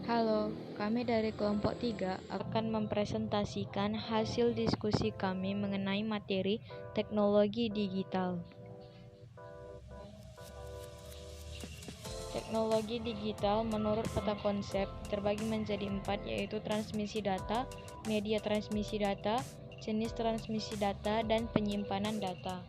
Halo, kami dari kelompok 3 akan mempresentasikan hasil diskusi kami mengenai materi teknologi digital. Teknologi digital menurut peta konsep terbagi menjadi 4, yaitu transmisi data, media transmisi data, jenis transmisi data, dan penyimpanan data.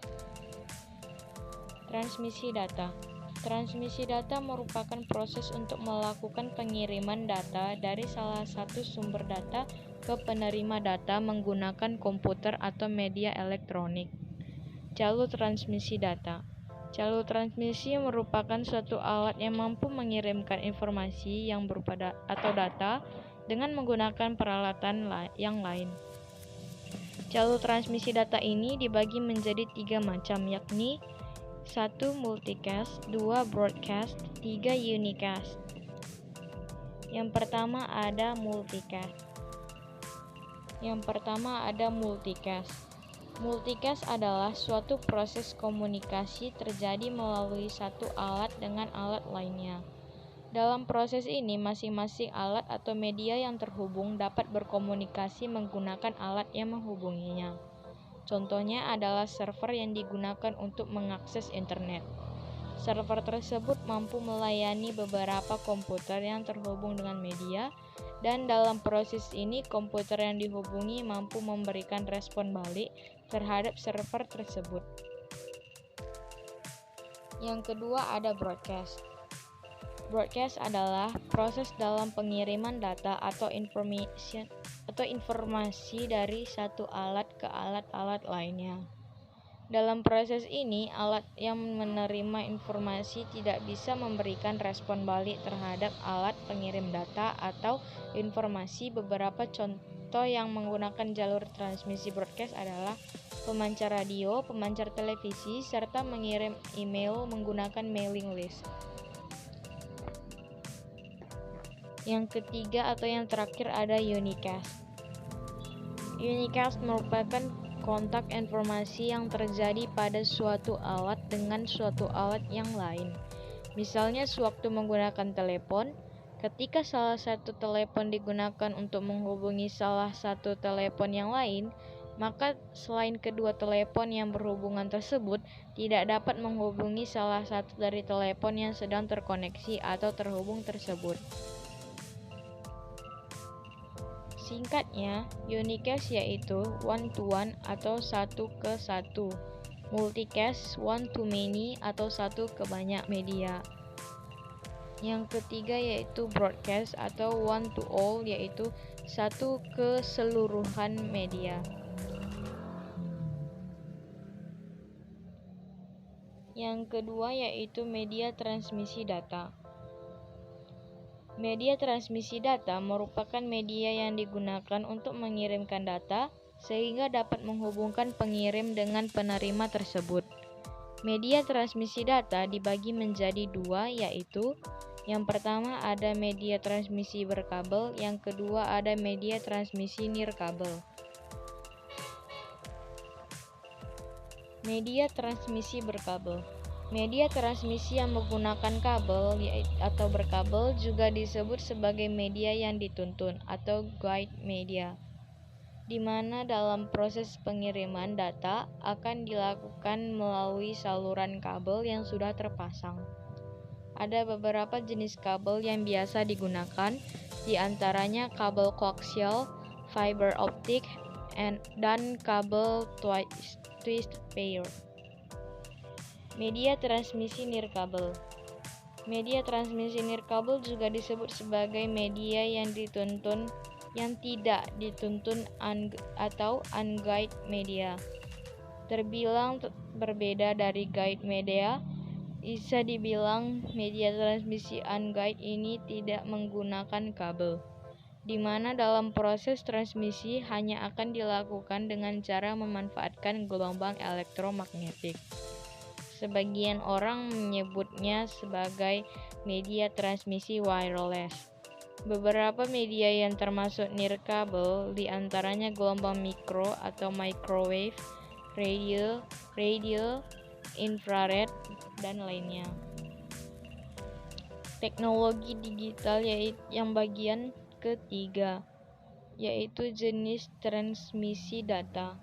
Transmisi data. Transmisi data merupakan proses untuk melakukan pengiriman data dari salah satu sumber data ke penerima data menggunakan komputer atau media elektronik. Jalur transmisi data. Jalur transmisi merupakan suatu alat yang mampu mengirimkan informasi yang berupa data dengan menggunakan peralatan yang lain. Jalur transmisi data ini dibagi menjadi 3 macam, yakni 1. Multicast, 2. Broadcast, 3. Unicast. Yang pertama ada multicast. Multicast adalah suatu proses komunikasi terjadi melalui satu alat dengan alat lainnya. Dalam proses ini, masing-masing alat atau media yang terhubung dapat berkomunikasi menggunakan alat yang menghubunginya. Contohnya adalah server yang digunakan untuk mengakses internet. Server tersebut mampu melayani beberapa komputer yang terhubung dengan media, dan dalam proses ini komputer yang dihubungi mampu memberikan respon balik terhadap server tersebut. Yang kedua ada broadcast. Broadcast adalah proses dalam pengiriman data atau informasi dari satu alat ke alat-alat lainnya. Dalam proses ini, alat yang menerima informasi tidak bisa memberikan respon balik terhadap alat pengirim data atau informasi. Beberapa contoh yang menggunakan jalur transmisi broadcast adalah pemancar radio, pemancar televisi, serta mengirim email menggunakan mailing list. Yang ketiga atau yang terakhir ada unicast. Unicast merupakan kontak informasi yang terjadi pada suatu alat dengan suatu alat yang lain. Misalnya sewaktu menggunakan telepon, ketika salah satu telepon digunakan untuk menghubungi salah satu telepon yang lain, maka selain kedua telepon yang berhubungan tersebut tidak dapat menghubungi salah satu dari telepon yang sedang terkoneksi atau terhubung tersebut. Singkatnya, unicast yaitu one-to-one atau satu ke satu, multicast one-to-many atau satu ke banyak media. Yang ketiga yaitu broadcast atau one-to-all yaitu satu keseluruhan media. Yang kedua yaitu media transmisi data. Media transmisi data merupakan media yang digunakan untuk mengirimkan data sehingga dapat menghubungkan pengirim dengan penerima tersebut. Media transmisi data dibagi menjadi 2, yaitu yang pertama ada media transmisi berkabel, yang kedua ada media transmisi nirkabel. Media transmisi berkabel. Media transmisi yang menggunakan kabel atau berkabel juga disebut sebagai media yang dituntun atau guide media, di mana dalam proses pengiriman data akan dilakukan melalui saluran kabel yang sudah terpasang. Ada beberapa jenis kabel yang biasa digunakan, di antaranya kabel koaksial, fiber optik, dan kabel twist pair. Media transmisi nirkabel. Media transmisi nirkabel juga disebut sebagai media yang dituntun, yang tidak dituntun atau unguided media. Terbilang berbeda dari guide media, bisa dibilang media transmisi unguided ini tidak menggunakan kabel, di mana dalam proses transmisi hanya akan dilakukan dengan cara memanfaatkan gelombang elektromagnetik. Sebagian orang menyebutnya sebagai media transmisi wireless. Beberapa media yang termasuk nirkabel di antaranya gelombang mikro atau microwave, radio, infrared, dan lainnya. Teknologi digital yaitu yang bagian ketiga, yaitu jenis transmisi data.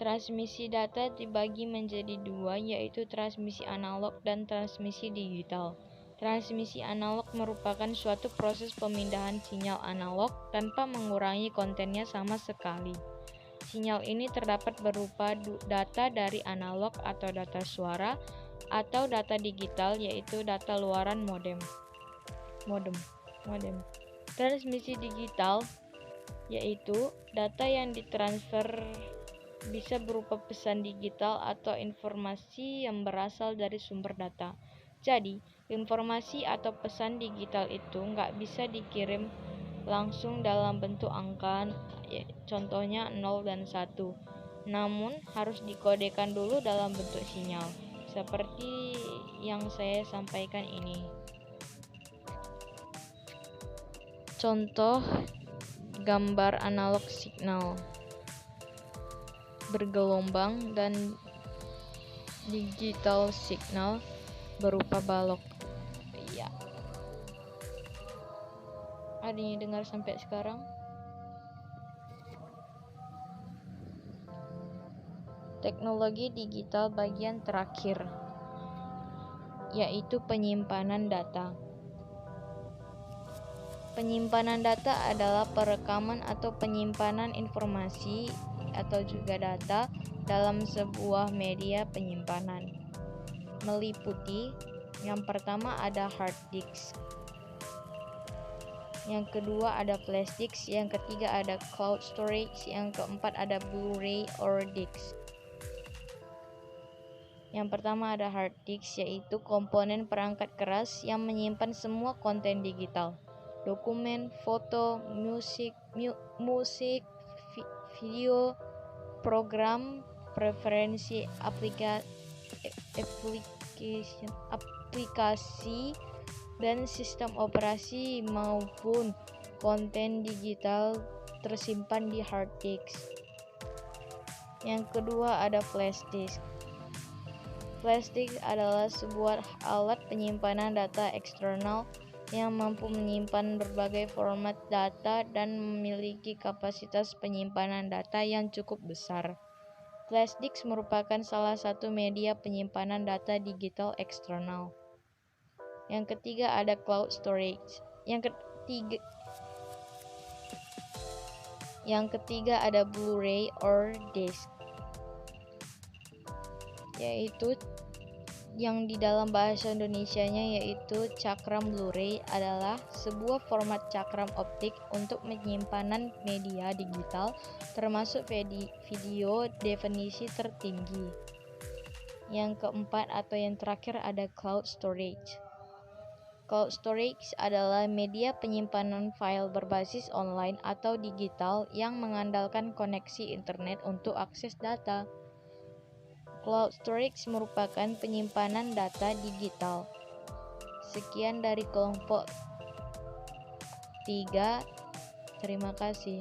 Transmisi data dibagi menjadi dua, yaitu transmisi analog dan transmisi digital. Transmisi analog merupakan suatu proses pemindahan sinyal analog tanpa mengurangi kontennya sama sekali. Sinyal ini terdapat berupa data dari analog atau data suara, atau data digital yaitu data luaran modem. Transmisi digital yaitu data yang ditransfer bisa berupa pesan digital atau informasi yang berasal dari sumber data. Jadi, informasi atau pesan digital itu nggak bisa dikirim langsung dalam bentuk angka, contohnya 0 dan 1, namun harus dikodekan dulu dalam bentuk sinyal, seperti yang saya sampaikan ini. Contoh gambar analog signal bergelombang dan digital signal berupa balok. Iya. Ada yang dengar sampai sekarang? Teknologi digital bagian terakhir, yaitu penyimpanan data. Penyimpanan data adalah perekaman atau penyimpanan informasi atau juga data dalam sebuah media penyimpanan. Meliputi yang pertama ada hard disk, yang kedua ada flash disk, yang ketiga ada cloud storage, yang keempat ada Blu-ray or disk. Yang pertama ada hard disk, yaitu komponen perangkat keras yang menyimpan semua konten digital, dokumen, foto, musik, video, program, preferensi aplikasi dan sistem operasi maupun konten digital tersimpan di hard disk. Yang kedua ada flash disk. Flash disk adalah sebuah alat penyimpanan data eksternal yang mampu menyimpan berbagai format data dan memiliki kapasitas penyimpanan data yang cukup besar. Flash disk merupakan salah satu media penyimpanan data digital eksternal. Yang ketiga ada cloud storage. Yang ketiga ada Blu-ray or disk, yaitu yang di dalam bahasa Indonesianya yaitu cakram. Blu-ray adalah sebuah format cakram optik untuk penyimpanan media digital termasuk video definisi tertinggi. Yang keempat atau yang terakhir ada cloud storage. Cloud storage adalah media penyimpanan file berbasis online atau digital yang mengandalkan koneksi internet untuk akses data. Cloud storage merupakan penyimpanan data digital. Sekian dari kelompok 3. Terima kasih.